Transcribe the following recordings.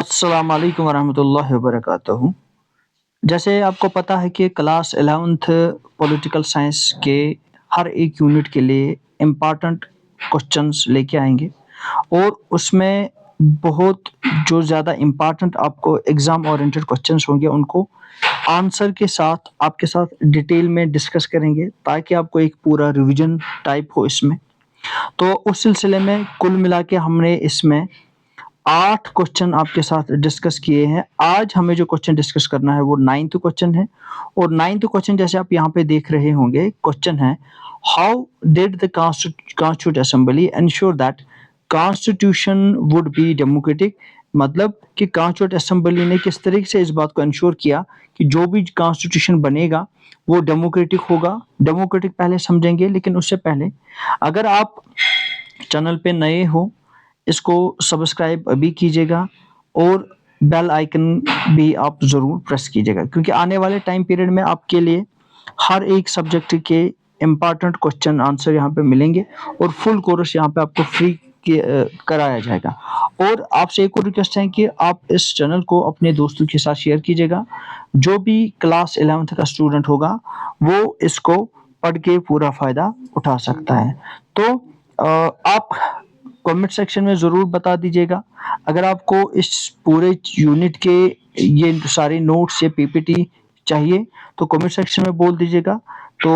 अस्सलाम वालेकुम वरहमतुल्लाहि वबरकातुहू। जैसे आपको पता है कि क्लास 11th पॉलिटिकल साइंस के हर एक यूनिट के लिए इम्पॉर्टेंट क्वेश्चंस लेके आएंगे और उसमें बहुत जो ज़्यादा इम्पॉर्टेंट आपको एग्ज़ाम ओरिएंटेड क्वेश्चंस होंगे उनको आंसर के साथ आपके साथ डिटेल में डिस्कस करेंगे ताकि आपको एक पूरा रिवीजन टाइप हो इसमें। तो उस सिलसिले में कुल मिला के हमने इसमें 8 क्वेश्चन आपके साथ डिस्कस किए हैं। आज हमें जो क्वेश्चन डिस्कस करना है वो 9th क्वेश्चन है और 9th क्वेश्चन जैसे आप यहाँ पे देख रहे होंगे क्वेश्चन है how did the constitute assembly ensure that constitution would be democratic. मतलब कि कॉन्स्टिट्यूट असेंबली ने किस तरीके से इस बात को एंश्योर किया कि जो भी कॉन्स्टिट्यूशन बनेगा वो डेमोक्रेटिक होगा। डेमोक्रेटिक पहले समझेंगे, लेकिन उससे पहले अगर आप चैनल पे नए हो इसको सब्सक्राइब अभी कीजिएगा और बेल आइकन भी आप ज़रूर प्रेस कीजिएगा, क्योंकि आने वाले टाइम पीरियड में आपके लिए हर एक सब्जेक्ट के इम्पॉर्टेंट क्वेश्चन आंसर यहाँ पे मिलेंगे और फुल कोर्स यहाँ पे आपको फ्री कराया जाएगा। और आपसे एक और रिक्वेस्ट है कि आप इस चैनल को अपने दोस्तों के साथ शेयर कीजिएगा। जो भी क्लास 11th का स्टूडेंट होगा वो इसको पढ़ के पूरा फ़ायदा उठा सकता है। तो आप कमेंट सेक्शन में ज़रूर बता दीजिएगा अगर आपको इस पूरे यूनिट के ये सारे नोट्स या पीपीटी चाहिए तो कमेंट सेक्शन में बोल दीजिएगा। तो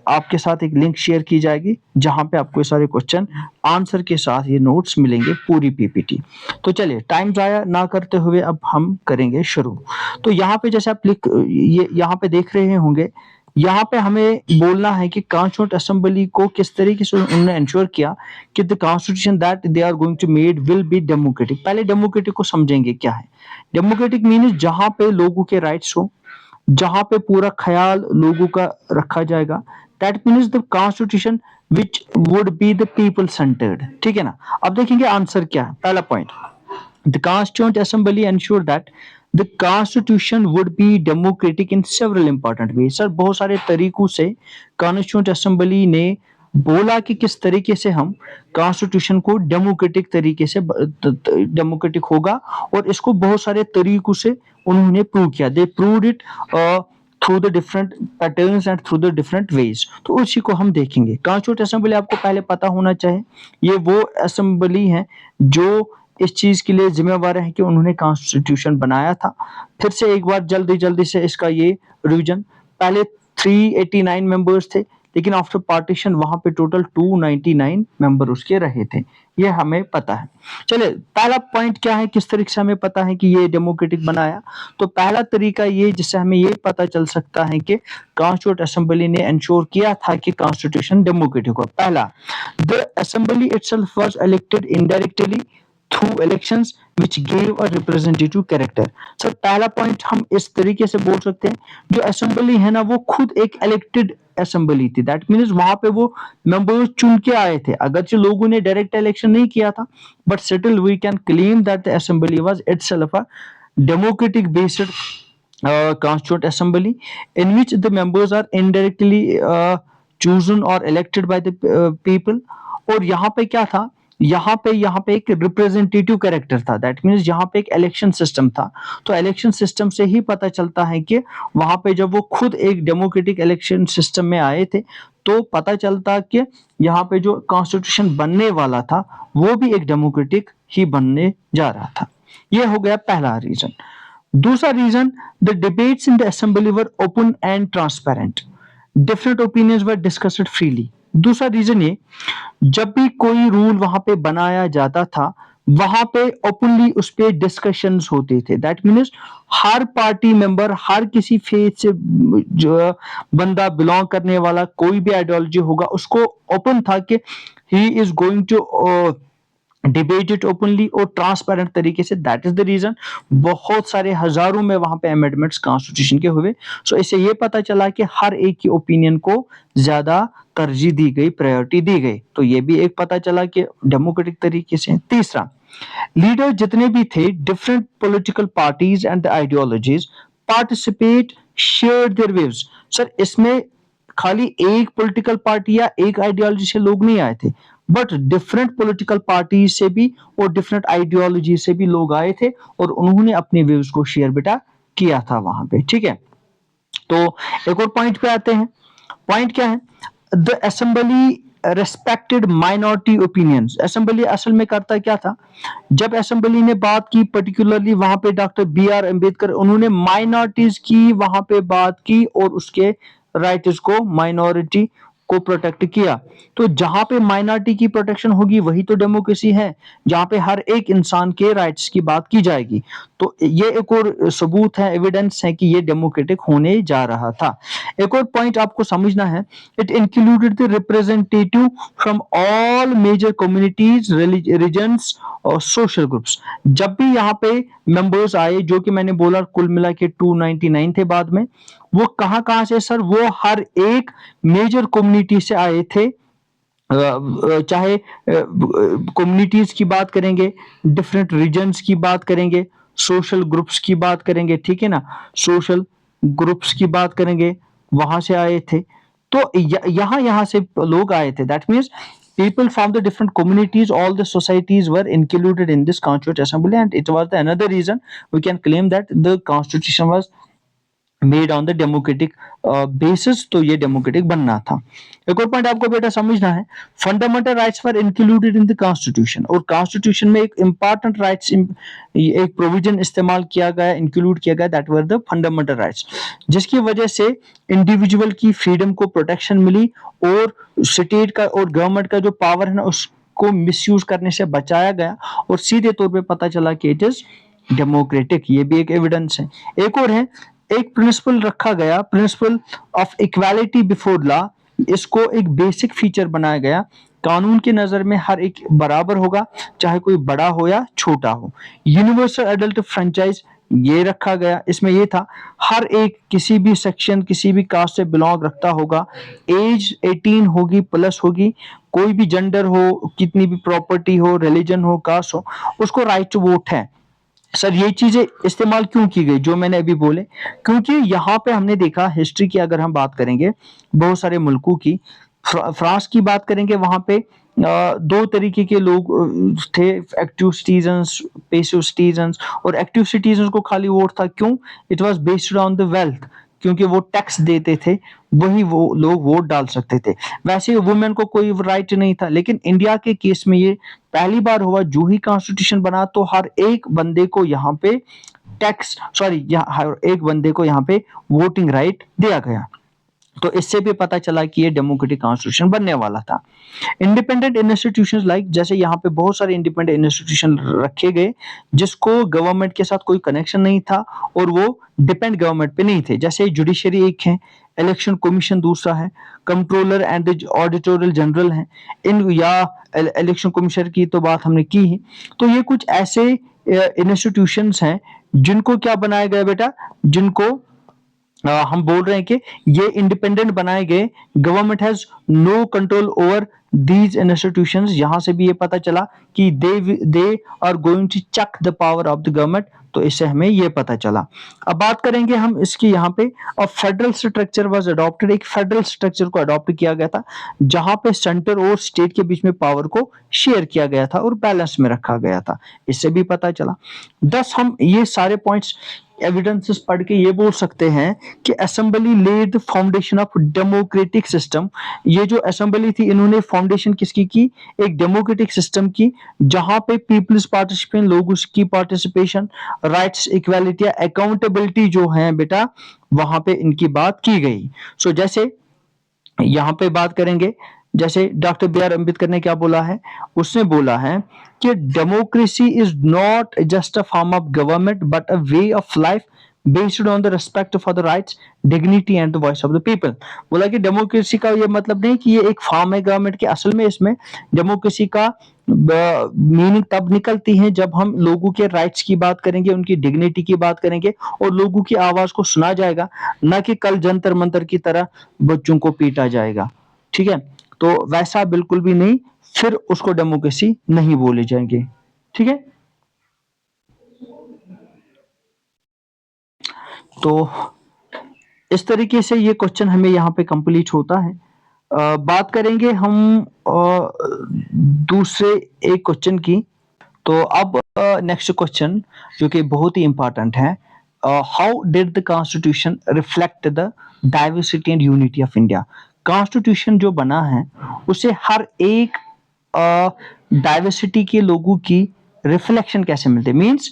आपके साथ एक लिंक शेयर की जाएगी जहां पे आपको ये सारे क्वेश्चन आंसर के साथ ये नोट्स मिलेंगे, पूरी पीपीटी। तो चलिए टाइम ज़ाया ना करते हुए अब हम करेंगे शुरू। तो यहाँ पे जैसे आप ये यहाँ पे देख रहे होंगे, यहाँ पे हमें बोलना है कि कॉन्स्टिट्यूंट असेंबली को किस तरीके से उन्होंने इंश्योर किया कि the constitution that they are going to made will be democratic. पहले डेमोक्रेटिक को समझेंगे क्या है। डेमोक्रेटिक मीन्स जहां पे लोगों के राइट्स हो, जहां पे पूरा ख्याल लोगों का रखा जाएगा। That means the constitution which would be the people centred. ठीक है ना। अब देखेंगे आंसर क्या है। पहला point, the Constituent Assembly ensured that the Constitution would be democratic in several important ways। Sir बहुत सारे तरीकों से कॉन्स्टिट्यूंट असेंबली ने बोला कि किस तरीके से हम कॉन्स्टिट्यूशन को डेमोक्रेटिक तरीके से डेमोक्रेटिक होगा और इसको बहुत सारे तरीकों से उन्होंने प्रूव किया। They proved it through the different patterns and through the different ways. तो उसी को हम देखेंगे। कॉन्स्टिट्यूंट असेंबली आपको पहले पता होना चाहिए, ये वो असेंबली है जो इस चीज के लिए जिम्मेवार है कि उन्होंने कॉन्स्टिट्यूशन बनाया था। फिर से एक बार जल्दी जल्दी से इसका ये रिवीजन, पहले 389 मेंबर्स थे, लेकिन आफ्टर पार्टीशन वहां पे टोटल 299 मेंबर उसके रहे थे। ये हमें पता है। चलिए पहला पॉइंट क्या है, किस तरीके से हमें पता है कि ये डेमोक्रेटिक बनाया। तो पहला तरीका ये जिससे हमें ये पता चल सकता है कि कॉन्स्टिट्यूंट असेंबली ने इंश्योर किया था कि कॉन्स्टिट्यूशन डेमोक्रेटिक हो। पहला, the assembly itself was elected indirectly through elections which gave a representative character। Sir पहला पॉइंट हम इस तरीके से बोल सकते हैं, जो असेंबली है ना वो खुद एक इलेक्टेड असेंबली थी। दैट मीन्स वहां पे वो मेंबर्स चुन के आए थे, अगरचे लोगों ने डायरेक्ट इलेक्शन नहीं किया था, but still we can claim that the assembly was itself a democratic based constituent assembly in which the members are indirectly chosen or elected by the people। और यहाँ पे क्या था, यहाँ पे एक रिप्रेजेंटेटिव कैरेक्टर था। दैट मीन्स यहाँ पे एक इलेक्शन सिस्टम था। तो इलेक्शन सिस्टम से ही पता चलता है कि वहां पे जब वो खुद एक डेमोक्रेटिक इलेक्शन सिस्टम में आए थे तो पता चलता कि यहाँ पे जो कॉन्स्टिट्यूशन बनने वाला था वो भी एक डेमोक्रेटिक ही बनने जा रहा था। ये हो गया पहला रीजन। दूसरा reason, the debates in the assembly were open and transparent, different opinions were discussed freely. दूसरा रीजन ये, जब भी कोई रूल वहां पे बनाया जाता था वहां पे ओपनली उस पे डिस्कशंस होते थे। दैट मीन्स हर पार्टी मेंबर, हर किसी फेथ से जो बंदा बिलोंग करने वाला, कोई भी आइडियोलॉजी होगा, उसको ओपन था कि he is going to debate it openly और ट्रांसपेरेंट तरीके से। दैट इज द रीजन बहुत सारे हजारों में वहां पे अमेंडमेंट्स कॉन्स्टिट्यूशन के हुए। सो इससे ये पता चला कि हर एक की ओपिनियन को ज्यादा तरजीह दी गई, प्रायोरिटी दी गई। तो ये भी एक पता चला कि डेमोक्रेटिक तरीके से। तीसरा, लीडर जितने भी थे, different political parties and the ideologies participate, share their views. Sir इसमें खाली एक पॉलिटिकल पार्टी या एक आइडियोलॉजी से लोग नहीं आए थे, बट डिफरेंट पॉलिटिकल पार्टी से भी और डिफरेंट आइडियोलॉजी से भी लोग आए थे और उन्होंने अपने व्यूज को शेयर बेटा किया था वहां पे, ठीक है। तो एक और पॉइंट पे आते हैं। पॉइंट क्या है? The assembly respected minority opinions. Assembly असल में करता क्या था? जब असेंबली ने बात की, पर्टिकुलरली वहां पे डॉक्टर बी आर अम्बेडकर, उन्होंने माइनॉरिटीज की वहां पे बात की और उसके राइट्स को, माइनॉरिटी को प्रोटेक्ट किया। तो जहां पे माइनॉरिटी की प्रोटेक्शन होगी वही तो डेमोक्रेसी है, जहां पे हर एक इंसान के राइट्स की बात की जाएगी। तो ये एक और सबूत है, एविडेंस है कि ये डेमोक्रेटिक होने जा रहा था। एक और पॉइंट आपको समझना है, it included the representative from all major communities, religions और सोशल ग्रुप्स। जब भी यहाँ पे मेंबर्स आए, जो कि मैंने बोला कुल मिला के 299 थे बाद में, वो कहाँ कहाँ से सर? वो हर एक मेजर कम्युनिटी से आए थे। चाहे कम्युनिटीज की बात करेंगे, डिफरेंट रीजन्स की बात करेंगे, सोशल ग्रुप्स की बात करेंगे, ठीक है ना, सोशल ग्रुप्स की बात करेंगे, वहां से आए थे। तो यहाँ यहाँ से लोग आए थे। That means people from the different communities, all the societies were included in this constituent assembly, and it was the another reason we can claim that the constitution was made on the democratic basis. तो ये democratic बनना था। एक और point आपको बेटा समझना है, fundamental rights were included in the constitution. और कॉन्स्टिट्यूशन में एक इंपॉर्टेंट राइट्स, एक प्रोविजन इस्तेमाल किया गया, इंक्लूड किया गया, that were the fundamental rights, जिसकी वजह से इंडिविजुअल की फ्रीडम को प्रोटेक्शन मिली और स्टेट का और गवर्नमेंट का जो पावर है ना उसको मिसयूज करने से बचाया गया, और सीधे तौर पे पता चला कि इट इज डेमोक्रेटिक। ये भी एक एविडेंस है। एक और है, एक प्रिंसिपल रखा गया, principle of equality before law. इसको एक बेसिक फीचर बनाया गया, कानून की नजर में हर एक बराबर होगा, चाहे कोई बड़ा हो या छोटा हो। यूनिवर्सल एडल्ट फ्रेंचाइज ये रखा गया। इसमें ये था, हर एक किसी भी सेक्शन, किसी भी कास्ट से बिलोंग रखता होगा, एज 18 होगी, प्लस होगी, कोई भी जेंडर हो, कितनी भी प्रॉपर्टी हो, रिलीजन हो, कास्ट हो, उसको राइट टू वोट है। सर ये चीजें इस्तेमाल क्यों की गई जो मैंने अभी बोले? क्योंकि यहाँ पे हमने देखा, हिस्ट्री की अगर हम बात करेंगे बहुत सारे मुल्कों की, फ्रांस की बात करेंगे, वहां पे दो तरीके के लोग थे, एक्टिव सिटीजन्स, पैसिव सिटीजन्स। और एक्टिव सिटीजन्स को खाली वोट था, क्यों? It was based on the wealth, क्योंकि वो टैक्स देते थे, वही वो लोग वोट डाल सकते थे। वैसे वुमेन को कोई राइट नहीं था। लेकिन इंडिया के केस में ये पहली बार हुआ, जो ही कॉन्स्टिट्यूशन बना तो हर एक बंदे को यहाँ पे टैक्स, सॉरी, हर एक बंदे को यहाँ पे वोटिंग राइट दिया गया। तो इससे भी पता चला कि ये डेमोक्रेटिक कॉन्स्टिट्यूशन बनने वाला था। इंडिपेंडेंट इंस्टीट्यूशंस लाइक, जैसे यहाँ पे बहुत सारे इंडिपेंडेंट इंस्टीट्यूशन रखे गए जिसको गवर्नमेंट के साथ कोई कनेक्शन नहीं था और वो डिपेंड गवर्नमेंट पे नहीं थे। जैसे जुडिशरी एक है, इलेक्शन कमीशन दूसरा है, कंट्रोलर एंड ऑडिटोरियल जनरल है। इन या इलेक्शन कमीशन की तो बात हमने की ही। तो ये कुछ ऐसे इंस्टीट्यूशंस हैं जिनको क्या बनाया गया बेटा, जिनको हम बोल रहे हैं कि ये इंडिपेंडेंट बनाए गए, government has no control over these institutions. यहां से भी ये पता चला कि they are going to check the power of the government. तो इससे हमें ये पता चला। अब बात करेंगे हम इसकी यहाँ पे, और फेडरल स्ट्रक्चर वाज अडॉप्टेड। एक फेडरल स्ट्रक्चर को अडॉप्ट किया गया था जहां पे सेंटर और स्टेट के बीच में पावर को शेयर किया गया था और बैलेंस में रखा गया था। इससे भी पता चला। दस हम ये सारे पॉइंट्स, एविडेंसेस पढ़ के ये बोल सकते हैं कि assembly led the foundation of democratic system. ये जो असेंबली थी, इन्होंने फाउंडेशन किसकी की? एक डेमोक्रेटिक सिस्टम की, जहां पे पीपल्स पार्टिसिपेशन, लोगों की पार्टिसिपेशन, राइट्स, इक्वालिटी, अकाउंटेबिलिटी जो है बेटा, वहां पे इनकी बात की गई। सो जैसे यहाँ पे बात करेंगे, जैसे डॉक्टर बी आर अम्बेडकर ने क्या बोला है? उसने बोला है कि democracy is not just a form of government but a way of life based on the respect for the rights, dignity and the voice of the people. बोला कि डेमोक्रेसी का ये मतलब नहीं कि ये एक फॉर्म है गवर्नमेंट के। असल में इसमें डेमोक्रेसी का मीनिंग तब निकलती है जब हम लोगों के राइट्स की बात करेंगे, उनकी डिग्निटी की बात करेंगे और लोगों की आवाज को सुना जाएगा, ना कि कल जंतर मंतर की तरह बच्चों को पीटा जाएगा। ठीक है, तो वैसा बिल्कुल भी नहीं, फिर उसको डेमोक्रेसी नहीं बोले जाएंगे। ठीक है, तो इस तरीके से ये क्वेश्चन हमें यहाँ पे कंप्लीट होता है। बात करेंगे हम दूसरे एक क्वेश्चन की। तो अब नेक्स्ट क्वेश्चन जो कि बहुत ही इंपॉर्टेंट है, how did the constitution reflect the diversity and unity of India? Constitution जो बना है उसे हर एक डाइवर्सिटी के लोगों की रिफ्लेक्शन कैसे मिलते, मीन्स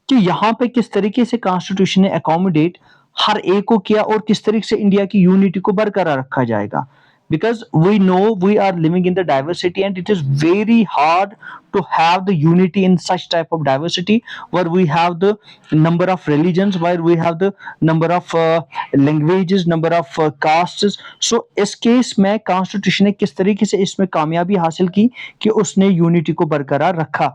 कि यहाँ पे किस तरीके से कॉन्स्टिट्यूशन ने अकोमोडेट हर एक को किया और किस तरीके से इंडिया की यूनिटी को बरकरार रखा जाएगा। Because we know we are living in the diversity and it is very hard to have the unity in such type of diversity where we have the number of religions, where we have the number of languages, number of castes. So इस case में constitution ने किस तरीके से इसमें कामयाबी हासिल की कि उसने यूनिटी को बरकरार रखा